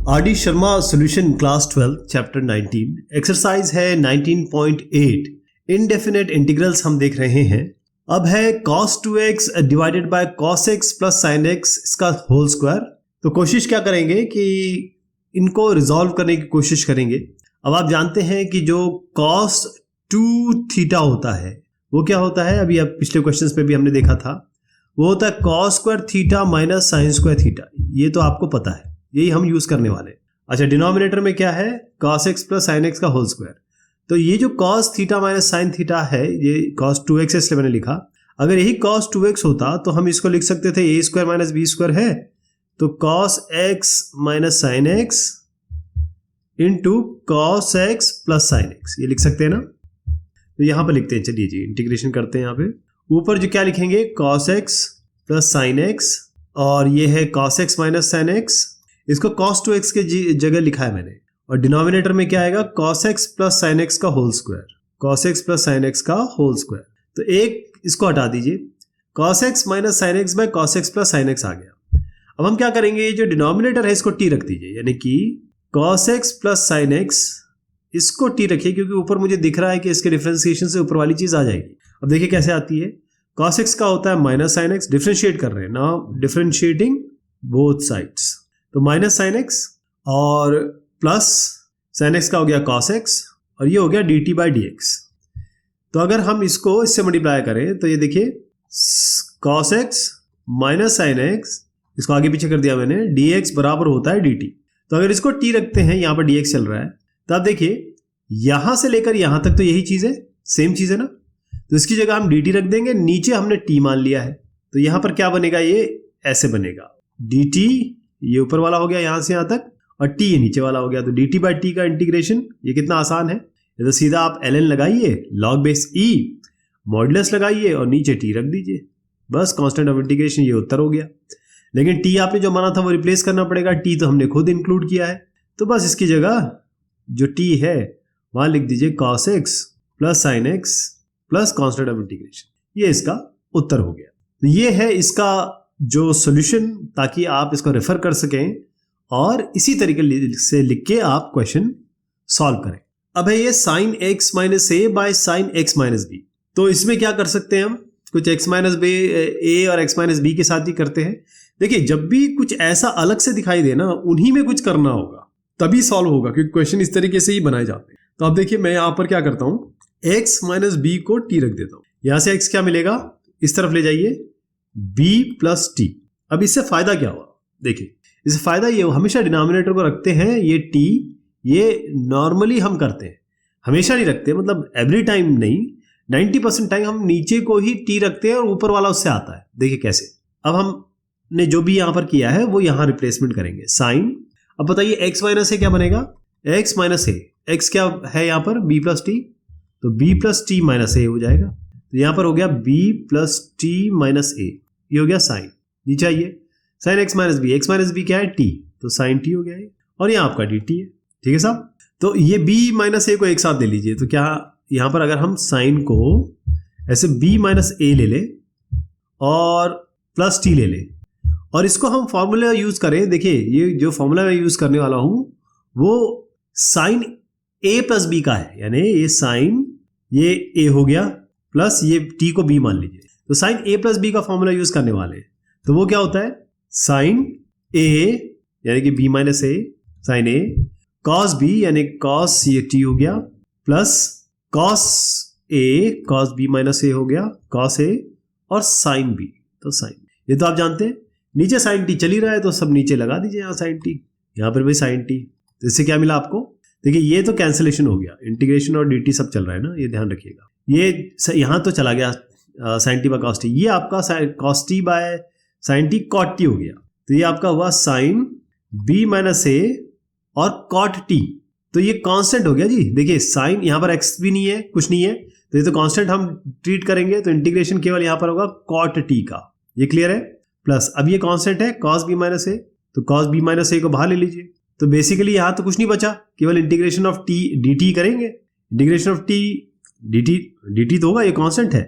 R D Sharma solution class 12 chapter 19 exercise है 19.8 indefinite integrals हम देख रहे हैं। अब है cos 2x divided by cos x plus sin x इसका होल स्क्वायर। तो कोशिश क्या करेंगे कि इनको रिजॉल्व करने की कोशिश करेंगे। अब आप जानते हैं कि जो cos 2 थीटा होता है वो क्या होता है, अभी अब पिछले क्वेश्चंस पे भी हमने देखा था, वो होता है cos square theta minus sine square theta. ये तो आपको पता है, यही हम यूज करने वाले। अच्छा, डिनोमिनेटर में क्या है cos x plus sin x का होल स्क्वायर। तो ये जो cos theta minus sine theta है ये cos 2x इसलिए मैंने लिखा। अगर यही cos 2x होता तो हम इसको लिख सकते थे a square minus b square है, तो cos x minus sine x into cos x plus sine x, ये लिख सकते हैं ना। तो यहां पर लिखते हैं, चलिए जी इंटीग्रेशन करते हैं। यहाँ पे ऊपर जो क्या लिखेंगे cos x plus sine x, और ये है cos x minus sine x, इसको cos 2x के जगह लिखा है मैंने। और डिनोमिनेटर में क्या आएगा cos x plus sine x का whole square, cos x plus sine x का होल स्क्वायर। तो एक इसको हटा दीजिए, cos x minus sine x by cos x plus sine x आ गया। अब हम क्या करेंगे, ये जो डिनोमिनेटर है इसको t रख दीजिए, यानी कि cos x plus sine x, इसको t रखिए क्योंकि ऊपर मुझे दिख रहा है कि इसके डिफरेंशिएशन से ऊपर वाली चीज आ जाएगी। अब देखिए कैसे आती है, cos x का होता है माइनस साइन x, डिफरेंशिएट कर रहे हैं ना, डिफरेंशिएटिंग बोथ साइड्स, तो माइनस साइन x और प्लस साइन x का हो गया cos x, और ये हो गया dt बाई dx। तो अगर हम इसको इससे मल्टीप्लाई करें तो ये देखिए cos x minus sine x, इसको आगे पीछे कर दिया मैंने, dx बराबर होता है dt। तो अगर इसको t रखते हैं, यहाँ पर dx चल रहा है, तो आप देखिए यहां से लेकर यहां तक तो यही चीज है, सेम चीज है ना। तो इसकी जगह हम dt रख देंगे, नीचे हमने t मान लिया है, तो यहां पर क्या बनेगा, ये ऐसे बनेगा dt, ये ऊपर वाला हो गया यहां से यहां तक, और t ये नीचे वाला हो गया। तो dt बाई t का इंटीग्रेशन ये कितना आसान है, ये तो सीधा आप ln लगाइए, log बेस e, मॉडुलस लगाइए और नीचे t रख दीजिए, बस कांस्टेंट ऑफ इंटीग्रेशन, ये उत्तर हो गया। लेकिन t आपने जो माना था वो रिप्लेस करना पड़ेगा, t तो हमने खुद इंक्लूड किया है, तो बस इसकी जगह जो t है वहां लिख दीजिए cos x plus sine x plus constant of integration, ये इसका उत्तर हो गया। तो ये है इसका जो सॉल्यूशन, ताकि आप इसको रेफर कर सकें और इसी तरीके से लिख के आप क्वेश्चन सॉल्व करें। अब है ये sine x minus a by sine x minus b. तो इसमें क्या कर सकते हैं हम, कुछ x माइनस बी ए और x माइनस बी के साथ ही करते हैं। देखिए जब भी कुछ ऐसा अलग से दिखाई दे ना, उन्हीं में कुछ करना होगा तभी सॉल्व होगा, क्योंकि क्वेश्चन इस तरीके से ही बनाए जाते हैं। तो आप देखिए मैं यहां पर क्या करता हूं, x माइनस बी को t रख देता हूं, यहां से x क्या मिलेगा, इस तरफ ले जाइए b प्लस t। अब इससे फायदा क्या हुआ, देखिए इससे फायदा ये, हमेशा डिनोमिनेटर को रखते हैं ये t, ये नॉर्मली हम करते हैं, हमेशा नहीं रखते, मतलब एवरी टाइम नहीं, 90% टाइम हम नीचे को ही t रखते हैं और ऊपर वाला उससे आता है। देखिए कैसे, अब हमने जो भी यहां पर किया है वो यहां रिप्लेसमेंट करेंगे साइन। अब बताइए x माइनस ए क्या बनेगा, x माइनस ए, x क्या है यहां पर b प्लस टी, तो b प्लस टी माइनस ए हो जाएगा। तो यहां पर हो गया b plus t minus a, ये हो गया साइन। नीचे आइए, sine x minus b, x minus b क्या है t, तो साइन t हो गया ये, और यहाँ आपका dt है, ठीक है साहब। तो ये b माइनस ए को एक साथ ले लीजिए, तो क्या यहाँ पर अगर हम साइन को ऐसे b माइनस ए ले लें और प्लस t ले लें, और इसको हम फॉर्मूला यूज करें, देखिए ये जो फॉर्मूला मैं यूज करने वाला हूं वो साइन a प्लस बी का है, यानी ये साइन ये a हो गया प्लस ये t को b मान लीजिए, तो साइन a प्लस बी का फॉर्मूला यूज करने वाले हैं। तो वो क्या होता है, साइन a यानी कि b minus A sine a, cos b यानी cos ये t हो गया, plus cos a cos b minus ए हो गया cos a, और साइन b, तो साइन, ये तो आप जानते हैं। नीचे साइन टी चल ही रहा है तो सब नीचे लगा दीजिए, यहाँ साइन टी, यहाँ पर भी साइन टी। तो इससे क्या मिला आपको, देखिए ये तो कैंसिलेशन हो गया, इंटीग्रेशन और dt सब चल रहा है ना, ये ध्यान रखिएगा। ये यहाँ तो चला गया sine t by cos t, ये आपका cos t by sine t cot t हो गया। तो ये आपका हुआ साइन b माइनस ए और कॉट टी, तो ये कांस्टेंट हो गया जी। देखिए साइन यहाँ पर x भी नहीं है, कुछ नहीं है, तो ये तो कांस्टेंट हम ट्रीट करेंगे, तो इंटीग्रेशन केवल यहाँ पर होगा कॉट टी का, ये क्लियर है। प्लस अब ये कांस्टेंट है cos b माइनस ए, तो cos b माइनस ए को बाहर ले लीजिए, तो बेसिकली यहाँ तो कुछ नहीं बचा, केवल इंटीग्रेशन ऑफ t dt करेंगे, इंटीग्रेशन ऑफ t dt तो होगा, ये कांस्टेंट है,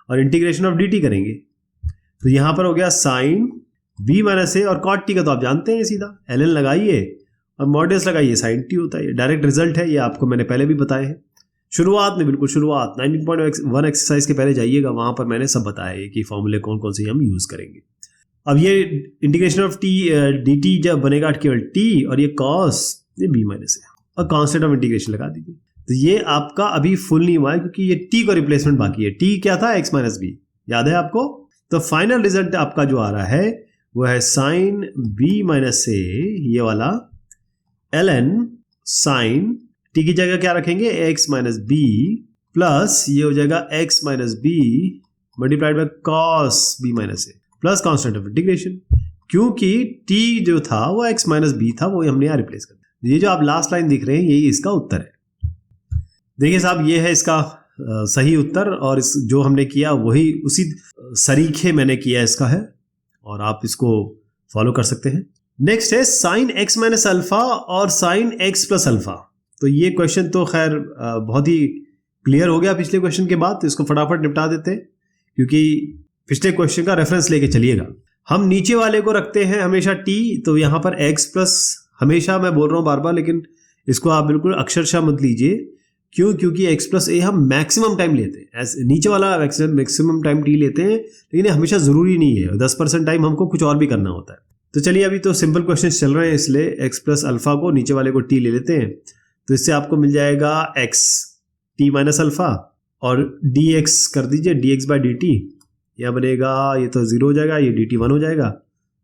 और इंटीग्रेशन ऑफ dt करेंगे, तो यहाँ पर हो गया साइन b माइनस ए, और cot t का तो आप जानते हैं सीधा ln लगाइए अब मॉड्यूलस लगाइए साइन टी होता है, ये डायरेक्ट रिजल्ट है, ये आपको मैंने पहले भी बताए हैं शुरुआत में, बिल्कुल शुरुआत 19.1 एक्सरसाइज के पहले जाइएगा, वहां पर मैंने सब बताया है कि फॉर्मूले कौन कौन से हम यूज करेंगे। अब ये integration of T D T जब बनेगा केवल टी, और ये कॉस ये बी माइनस है, और कांस्टेंट ऑफ इंटीग्रेशन लगा दीजिए। तो ये आपका अभी फुल नहीं हुआ है क्योंकि ये टी का रिप्लेसमेंट बाकी है। टी क्या था, एक्स माइनस बी, याद है आपको। तो फाइनल रिजल्ट आपका जो आ रहा है वो है साइन बी माइनस ए, ये वाला ln साइन टी की जगह क्या रखेंगे, एक्स माइनस बी, प्लस ये हो जाएगा x minus b multiplied by cos B minus a plus constant of integration. क्योंकि टी जो था वो एक्स माइनस बी था, वो हमने यहाँ रिप्लेस कर दिया। ये जो आप लास्ट लाइन दिख रहे हैं यही इसका उत्तर है। देखिए साहब, ये है इसका सही उत्तर, और इस जो हमने किया वही उसी सरीखे मैंने किया इसका है, और आप इसको फॉलो कर सकते हैं। नेक्स्ट है साइन एक्स माइनस अल्फा और साइन एक्स प्लस अल्फा। तो ये क्वेश्चन तो खैर बहुत ही क्लियर हो गया पिछले क्वेश्चन के बाद, तो इसको फटाफट निपटा देते हैं क्योंकि पिछले क्वेश्चन का रेफरेंस लेके चलिएगा। हम नीचे वाले को रखते हैं हमेशा टी, तो यहाँ पर एक्स प्लस, हमेशा मैं बोल रहा हूँ बार बार, लेकिन इसको आप बिल्कुल अक्षरशः मत लीजिए। क्यों? क्योंकि एक्स प्लस ए हम मैक्सिमम टाइम लेते हैं, नीचे वाला मैक्सिमम टाइम टी लेते हैं, लेकिन ये हमेशा जरूरी नहीं है, 10% टाइम हमको कुछ और भी करना होता है। तो चलिए अभी तो सिंपल क्वेश्चन चल रहे हैं, इसलिए एक्स प्लस अल्फा को नीचे वाले को टी ले लेते हैं। तो इससे आपको मिल जाएगा एक्स टी माइनस अल्फा, और डी एक्स कर दीजिए, D x by D T, यह बनेगा, ये तो 0 हो जाएगा, ये डी टी 1 हो जाएगा,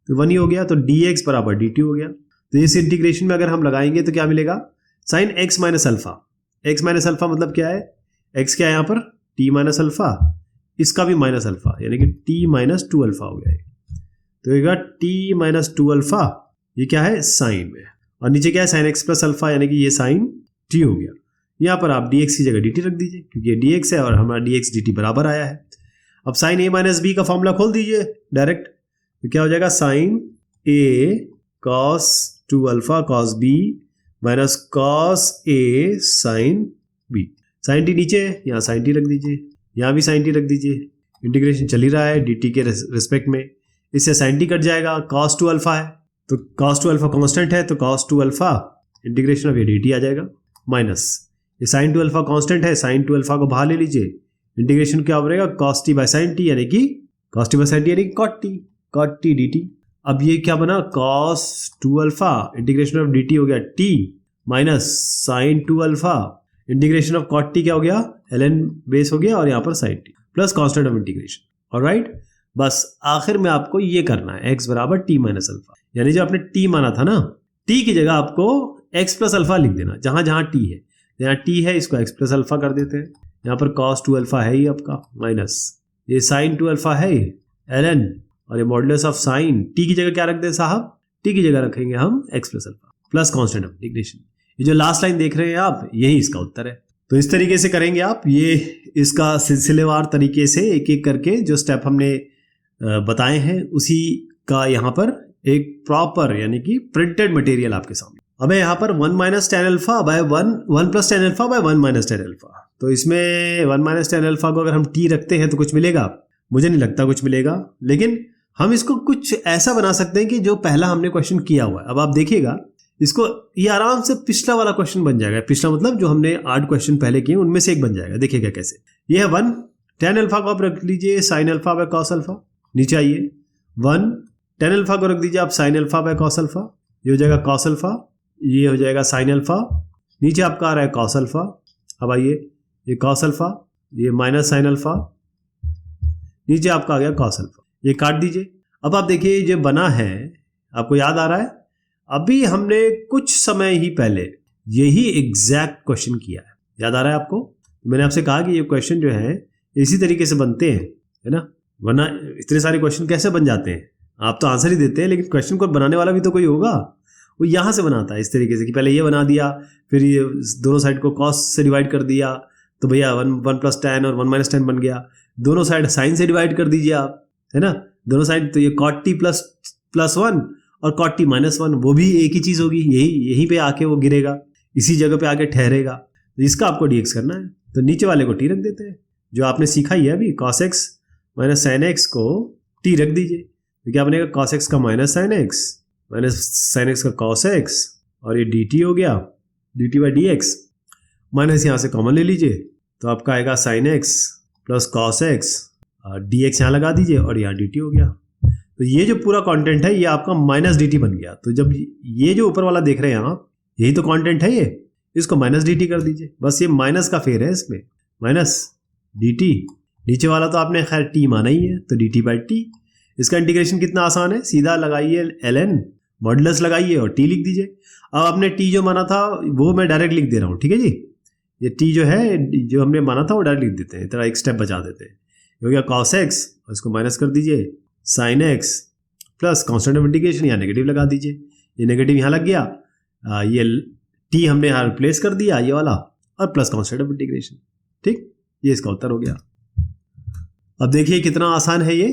तो 1 ही हो गया, तो डी एक्स बराबर डी टी हो गया। तो इस इंटीग्रेशन में अगर हम लगाएंगे तो क्या मिलेगा, sine x minus alpha. X minus alpha मतलब क्या है, एक्स क्या है यहाँ पर, टी माइनस अल्फा, इसका भी माइनस अल्फा, यानी कि टी माइनस 2 अल्फा हो गया। तो ये टी माइनस 2 अल्फा, ये क्या है साइन में, और नीचे क्या है साइन एक्स प्लस अल्फा, यानी कि ये साइन टी हो गया। यहाँ पर आप डी एक्स की जगह डी टी रख दीजिए क्योंकि ये डी एक्स है और हमारा डी एक्स डी टी बराबर आया है। अब साइन ए माइनस बी का फॉर्मूला खोल दीजिए डायरेक्ट, तो क्या हो जाएगा, sine A cos 2 alpha cos B minus cos A sine B. Sine T नीचे, यहाँ साइन टी रख दीजिए, यहाँ भी साइन टी रख दीजिए, इंटीग्रेशन चल ही रहा है डी टी के रिस्पेक्ट में, इससे साइन टी कट जाएगा, कॉस 2 अल्फा है तो कॉस 2 अल्फा कांस्टेंट है, तो कॉस 2 अल्फा इंटीग्रेशन ऑफ ये डी टी आ जाएगा, माइनस ये साइन 2 अल्फा कांस्टेंट है, साइन 2 अल्फा को बाहर ले लीजिए, इंटीग्रेशन क्या बनेगा, cos t by sine T, यानी कि cos t by sine T यानी कि कॉट टी डी टी। अब ये क्या बना, cos 2 alpha integration of d t हो गया t minus sine 2 alpha integration of cot t क्या हो गया, ln बेस हो गया, और यहाँ पर sine t plus constant of integration. Alright, बस आखिर में आपको ये करना है, x बराबर टी माइनस अल्फा, यानी जो आपने टी माना था ना, टी की जगह आपको x प्लस अल्फा लिख देना, जहां जहां टी है, यहाँ टी है इसको x प्लस अल्फा कर देते हैं, यहाँ पर cos 2 अल्फा है ही आपका, माइनस ये sin 2 अल्फा है ln, और ये मॉडुलस ऑफ साइन टी की जगह क्या रख दें साहब, टी की जगह रखेंगे हम x plus alpha plus constant of integration. ये जो लास्ट लाइन देख रहे हैं आप, यही इसका उत्तर है। तो इस तरीके से करेंगे आप, ये इसका सिलसिलेवार तरीके से एक एक करके जो स्टेप हमने बताए हैं उसी का यहाँ पर एक प्रॉपर यानी कि प्रिंटेड मटेरियल आपके सामने। अब यहाँ पर 1 minus tan alpha by 1 plus tan alpha by 1 minus tan alpha, तो इसमें 1 माइनस टेन अल्फा को अगर हम टी रखते हैं तो कुछ मिलेगा, मुझे नहीं लगता कुछ मिलेगा, लेकिन हम इसको कुछ ऐसा बना सकते हैं कि जो पहला हमने क्वेश्चन किया हुआ है। अब आप देखिएगा इसको, ये आराम से पिछला वाला क्वेश्चन बन जाएगा, पिछला मतलब जो हमने 8 क्वेश्चन पहले किए उनमें से एक बन जाएगा। देखिएगा कैसे, ये है 1 टेन अल्फा को आप रख लीजिए sine alpha by cos alpha, नीचे आइए 1 टेन अल्फा को रख दीजिए आप sine alpha by cos alpha, ये हो जाएगा कॉस अल्फा, ये हो जाएगा साइन अल्फा, नीचे आपका आ रहा है कॉस अल्फा। अब आइए ये कॉस अल्फा, ये माइनस साइन अल्फा, नीचे आपका आ गया कॉस अल्फा, ये काट दीजिए। अब आप देखिए जो बना है, आपको याद आ रहा है, अभी हमने कुछ समय ही पहले यही एग्जैक्ट क्वेश्चन किया है, याद आ रहा है आपको। मैंने आपसे कहा कि ये क्वेश्चन जो है इसी तरीके से बनते हैं, है ना, वरना इतने सारे क्वेश्चन कैसे बन जाते हैं, आप तो आंसर ही देते हैं, लेकिन क्वेश्चन को बनाने वाला भी तो कोई होगा, वो यहाँ से बनाता है इस तरीके से कि पहले ये बना दिया, फिर ये दोनों साइड को कॉस से डिवाइड कर दिया, तो भैया 1 प्लस टेन और 1 माइनस टेन बन गया, दोनों साइड साइन से डिवाइड कर दीजिए आप, है ना, दोनों साइड, तो ये कॉट टी प्लस 1 और कॉट टी माइनस 1, वो भी एक ही चीज़ होगी, यहीं पे आके वो गिरेगा, इसी जगह पे आके ठहरेगा, तो इसका आपको डीएक्स करना है। तो नीचे वाले को टी रख देते हैं, जो आपने सीखा ही है अभी, cos X minus sine x को टी रख दीजिए, तो क्या बनेगा, कॉस एक्स का माइनस साइन एक्स का कॉस एक्स और ये dt हो गया, dt बाई dx, माइनस यहाँ से कॉमन ले लीजिए तो आपका आएगा sine x plus cos x, dx यहाँ लगा दीजिए और यहाँ dt हो गया। तो ये जो पूरा कंटेंट है ये आपका माइनस dt बन गया। तो जब ये जो ऊपर वाला देख रहे हैं आप, यही तो कंटेंट है, ये इसको माइनस dt कर दीजिए, बस ये माइनस का फेर है इसमें, माइनस dt, नीचे वाला तो आपने खैर t माना ही है तो dt बाई t। इसका इंटीग्रेशन कितना आसान है, सीधा लगाइए ln, मॉडुलस लगाइए और t लिख दीजिए। अब आपने t जो माना था वो मैं डायरेक्ट लिख दे रहा हूँ, ठीक है जी। ये t जो है जो हमने माना था वो डायरेक्ट लिख देते हैं, इतना एक स्टेप बचा देते हैं। हो गया cos x और इसको माइनस कर दीजिए sin x plus constant of integration, यहाँ नेगेटिव लगा दीजिए, ये नेगेटिव यहाँ लग गया, ये t हमने यहाँ रिप्लेस कर दिया ये वाला, और प्लस कॉन्स्टेंट ऑफ इंटीग्रेशन। ठीक, ये इसका उत्तर हो गया। अब देखिए कितना आसान है ये,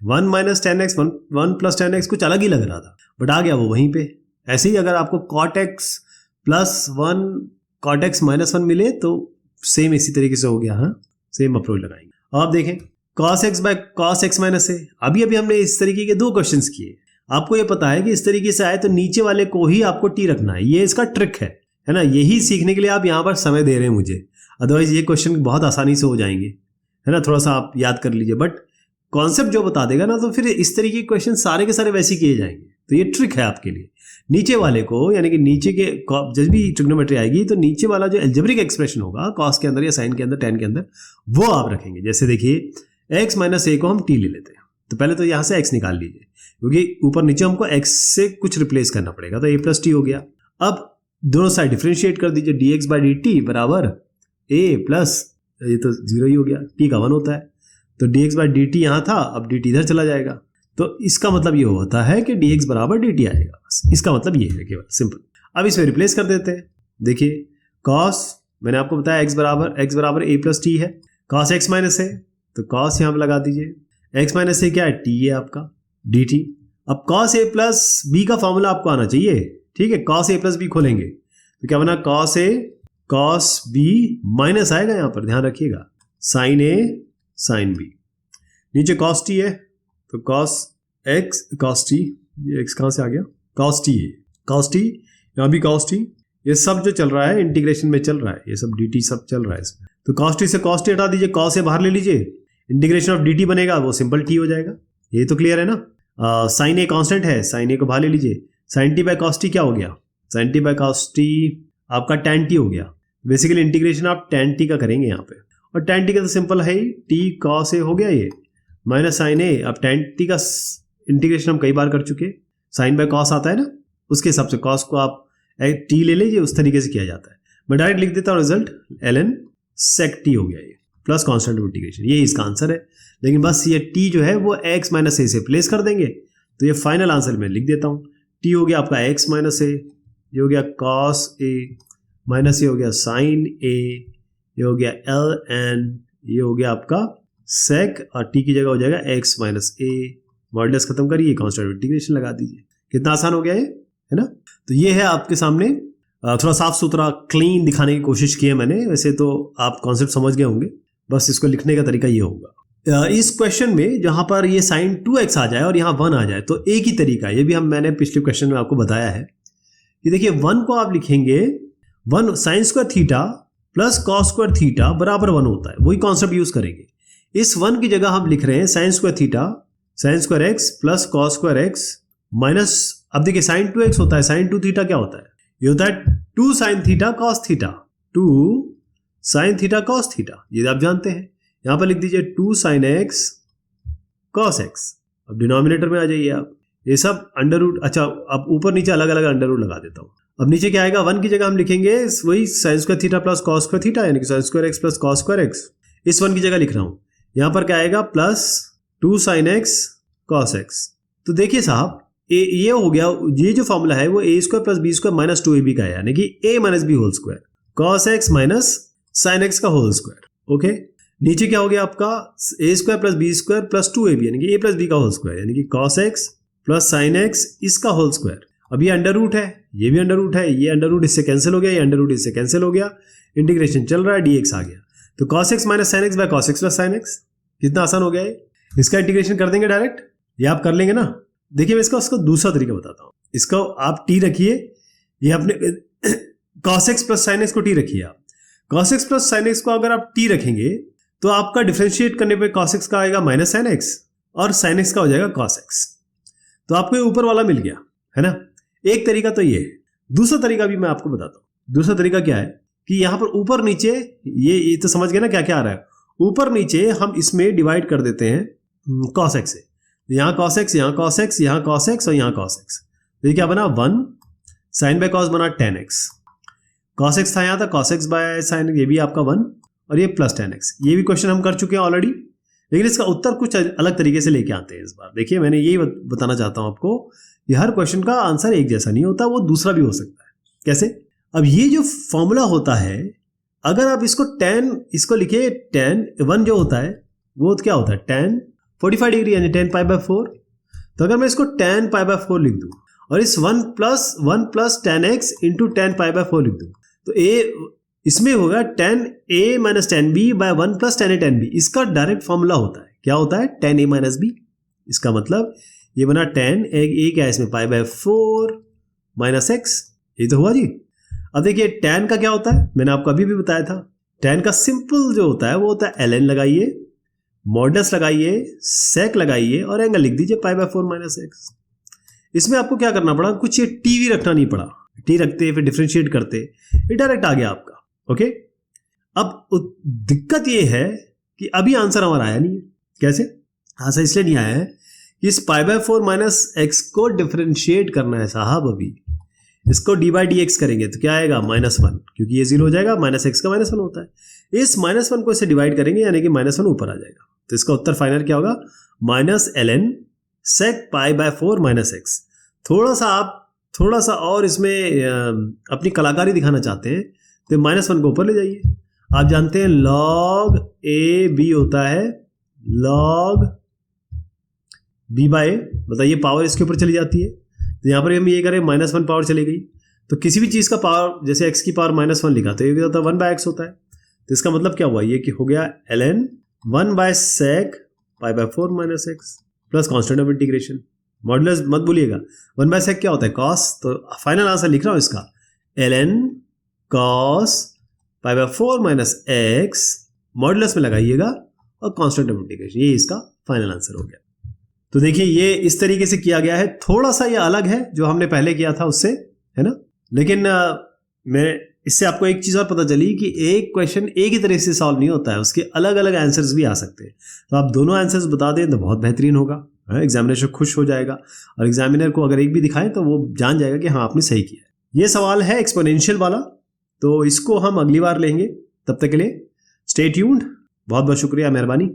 1 minus ten x, 1 plus ten x कुछ अलग ही लग रहा था बट आ गया वो वहीं पे। ऐसे ही अगर आपको cot x plus 1 cot x minus 1 मिले तो सेम इसी तरीके से हो गया। हाँ, सेम अप्रोच लगाएंगे। अब आप देखें cos x by cos x minus है, अभी हमने इस तरीके के 2 क्वेश्चंस किए। आपको ये पता है कि इस तरीके से आए तो नीचे वाले को ही आपको t रखना है, ये इसका ट्रिक है ना। यही सीखने के लिए आप यहाँ पर समय दे रहे हैं मुझे, अदरवाइज ये क्वेश्चन बहुत आसानी से हो जाएंगे, है ना। थोड़ा सा आप याद कर लीजिए, बट कॉन्सेप्ट जो बता देगा ना तो फिर इस तरीके के क्वेश्चन सारे के सारे वैसे किए जाएंगे। तो ये ट्रिक है आपके लिए। नीचे वाले को, यानी कि नीचे के जब भी ट्रिग्नोमेट्री आएगी तो नीचे वाला जो एल्जेब्रिक एक्सप्रेशन होगा कॉस के अंदर या साइन के अंदर, टेन के अंदर, वो आप रखेंगे। जैसे देखिए x माइनस ए को हम t ले लेते हैं, तो पहले तो यहाँ से x निकाल लीजिए क्योंकि ऊपर नीचे हमको x से कुछ रिप्लेस करना पड़ेगा, तो a प्लस टी हो गया। अब दोनों साइड डिफ्रेंशिएट कर दीजिए, dx बाई डी टी बराबर a प्लस, ये तो 0 ही हो गया, t का 1 होता है, तो dx बाई डी टी यहाँ था, अब dt इधर चला जाएगा, तो इसका मतलब ये होता है कि dx बराबर dt आएगा। बस इसका मतलब ये है, केवल सिंपल। अब इसमें रिप्लेस कर देते हैं। देखिए cos, मैंने आपको बताया x बराबर a प्लस टी है, cos x माइनस है तो cos यहाँ पर लगा दीजिए, x माइनस ए क्या है, t है आपका dt। अब cos a प्लस b का फॉर्मूला आपको आना चाहिए, ठीक है। cos a प्लस b खोलेंगे तो क्या बना, cos a cos b minus आएगा यहाँ पर, ध्यान रखिएगा, sin a sin b, नीचे cos t है तो cos x cos t, ये x कहाँ से आ गया, cos t है, cos t, यहाँ भी cos t, ये सब जो चल रहा है इंटीग्रेशन में चल रहा है, ये सब dt सब चल रहा है इसमें। तो cos t से cos t हटा दीजिए, cos से बाहर ले लीजिए, इंटीग्रेशन ऑफ dt बनेगा वो सिंपल t हो जाएगा। ये तो क्लियर है ना। sin a कांस्टेंट है, sin a को बाहर ले लीजिए, sin t by cos t क्या हो गया, sin t by cos t आपका tan t हो गया। बेसिकली इंटीग्रेशन आप tan t का करेंगे यहाँ पे, और tan t का तो सिंपल है ही, t cos a हो गया ये, माइनस sin a। अब tan t का इंटीग्रेशन हम कई बार कर चुके, sin बाय cos आता है ना, उसके हिसाब से cos को आप t ले लीजिए, उस तरीके से किया जाता है। मैं डायरेक्ट लिख देता हूँ रिजल्ट, ln sec t हो गया ये, प्लस कॉन्स्टेंट ऑफ इंटीग्रेशन, ये इसका आंसर है। लेकिन बस ये t जो है वो x माइनस ए से प्लेस कर देंगे, तो ये फाइनल आंसर मैं लिख देता हूँ। t हो गया आपका x माइनस ए, ये हो गया cos a, माइनस ये हो गया sin a, ये हो गया ln, ये हो गया आपका sec, और t की जगह हो जाएगा x माइनस a, मॉडुलस खत्म करिए, कॉन्स्टेंट ऑफ इंटीग्रेशन लगा दीजिए। कितना आसान हो गया ये, है ना। तो ये है आपके सामने, थोड़ा साफ सुथरा क्लीन दिखाने की कोशिश की है मैंने। वैसे तो आप कॉन्सेप्ट समझ गए होंगे, बस इसको लिखने का तरीका ये होगा। इस क्वेश्चन में जहां पर ये sin 2x आ जाए और यहाँ 1 आ जाए तो एक ही तरीका है, ये भी मैंने पिछले क्वेश्चन में आपको बताया है कि देखिए 1 को आप लिखेंगे 1 sine square theta plus cos square theta बराबर 1 होता है, वही कॉन्सेप्ट यूज करेंगे। इस 1 की जगह हम लिख रहे हैं sine square theta, sine square x plus cos square x minus, अब देखिए साइन 2x होता है, साइन 2 थीटा क्या होता है, ये होता है 2 sine theta cos theta, 2 sine theta cos theta, ये आप जानते हैं। यहां पर लिख दीजिए 2 साइन एक्स कॉस एक्स। अब डिनोमिनेटर में आ जाइए आप, ये सब अंडर रूट, अच्छा अब ऊपर नीचे अलग अलग अंडर रूट लगा देता हूं। अब नीचे क्या आएगा, 1 की जगह हम लिखेंगे वही sine square theta plus cos square theta, यानी कि sine square x plus cos square x. इस 1 की जगह लिख रहा हूं, यहां पर क्या आएगा plus 2 sine x cos x. तो देखिए साहब ये हो गया, ये जो फॉर्मूला है वो A square plus B square minus 2ab का है, यानी कि a minus B whole square cos X minus sine X का होल स्क्वायर। ओके, नीचे क्या हो गया आपका a square plus B square plus 2ab, यानी कि a प्लस बी का होल स्क्वायर, यानी कि cos X plus sine X इसका होल स्क्वायर। अब ये अंडर रूट है, ये भी अंडर रूट है, ये अंडर रूट इससे कैंसिल हो गया, ये अंडर रूट इससे कैंसिल हो गया, इंटीग्रेशन चल रहा है, dx आ गया। तो cos x minus sine x by cos x plus sine x, कितना आसान हो गया है। इसका इंटीग्रेशन कर देंगे डायरेक्ट, ये आप कर लेंगे ना। देखिए मैं इसका उसका दूसरा तरीका बताता हूँ। इसका आप t रखिए, ये अपने cos x plus sin x को t रखिए आप। cos x plus sin x को अगर आप t रखेंगे तो आपका डिफरेंशिएट करने पे cos x का आएगा माइनस sin x और sin x का हो जाएगा cos x। तो आपको ये ऊपर वाला मिल गया है ना। एक तरीका तो ये है। दूसरा तरीका भी मैं आपको बताता हूं। दूसरा तरीका क्या है कि यहां पर ऊपर नीचे ये तो समझ गए ना क्या क्या आ रहा है। ऊपर नीचे हम इसमें डिवाइड कर देते हैं cos x से। यहाँ cos x, यहाँ cos x, यहाँ cos x और यहाँ cos x। तो ये क्या बना 1 sin बाय cos बना 10x। cos x था यहाँ था cos x बाय sin, ये भी आपका 1 और ये प्लस 10x। ये भी क्वेश्चन हम कर चुके हैं ऑलरेडी, लेकिन इसका उत्तर कुछ अलग तरीके से लेके आते हैं इस बार। देखिए मैंने यही बताना चाहता हूं आपको कि हर क्वेश्चन का आंसर एक जैसा नहीं होता, वो दूसरा भी हो सकता है। कैसे? अब ये जो फॉर्मूला होता है, अगर आप इसको tan इसको लिखिए, tan 1 जो होता है वो क्या होता है tan 45 डिग्री यानी tan पाई बाय 4। तो अगर मैं इसको tan पाई बाय 4 लिख दूं और इस 1 plus tan x into tan pi by 4 लिख दूं तो a इसमें होगा tan a minus tan b by 1 plus tan a tan b। इसका डायरेक्ट फॉर्मूला होता है, क्या होता है tan a माइनस b। इसका मतलब ये बना tan a क्या है इसमें पाई बाय 4 माइनस x, ये तो हुआ जी। अब देखिए tan का क्या होता है, मैंने आपको अभी भी बताया था। tan का सिंपल जो होता है वो होता है ln लगाइए, मॉडुलस लगाइए, sec लगाइए और एंगल लिख दीजिए पाई बाय 4 माइनस x। इसमें आपको क्या करना पड़ा, कुछ ये t भी रखना नहीं पड़ा। t रखते फिर डिफरेंशिएट करते, ये डायरेक्ट आ गया आपका। ओके, अब दिक्कत ये है कि अभी आंसर हमारा आया नहीं है। कैसे? आंसर इसलिए नहीं आया है कि इस पाई बाय 4 माइनस एक्स को डिफरेंशिएट करना है साहब। अभी इसको डी बाई डी एक्स करेंगे तो क्या आएगा -1, क्योंकि ये 0 हो जाएगा, माइनस एक्स का -1 होता है। इस -1 को इसे डिवाइड करेंगे यानी कि -1 ऊपर आ जाएगा। तो इसका उत्तर फाइनल क्या होगा, -ln sec pi by 4 minus x. थोड़ा सा और इसमें अपनी कलाकारी दिखाना चाहते हैं तो -1 को ऊपर ले जाइए। आप जानते हैं log a b होता है log b बाय a, बताइए पावर इसके ऊपर चली जाती है। तो यहाँ पर हम ये करें -1 पावर चली गई, तो किसी भी चीज़ का पावर जैसे x की पावर -1 लिखा तो ये होता है 1 बाय x होता है। तो इसका मतलब क्या हुआ, ये कि हो गया ln 1 by sec pi by 4 minus x plus constant of integration. Modulus मत भूलिएगा, 1 बाय sec क्या होता है cos। तो फाइनल आंसर लिख रहा हूँ इसका ln cos pi by 4 minus x, modulus में लगाइएगा और कांस्टेंट ऑफ इंटीग्रेशन, ये इसका फाइनल आंसर हो गया। तो देखिए ये इस तरीके से किया गया है, थोड़ा सा ये अलग है जो हमने पहले किया था उससे, है ना। लेकिन मैं इससे आपको एक चीज़ और पता चली कि एक क्वेश्चन एक ही तरह से सॉल्व नहीं होता है, उसके अलग अलग आंसर्स भी आ सकते हैं। तो आप दोनों आंसर्स बता दें तो बहुत बेहतरीन होगा, एग्जामिनर खुश हो जाएगा और एग्जामिनर को अगर एक भी दिखाएं तो वो जान जाएगा कि हाँ आपने सही किया है। ये सवाल है एक्सपोनेंशियल वाला, तो इसको हम अगली बार लेंगे। तब तक के लिए स्टे ट्यून्ड। बहुत बहुत शुक्रिया, मेहरबानी।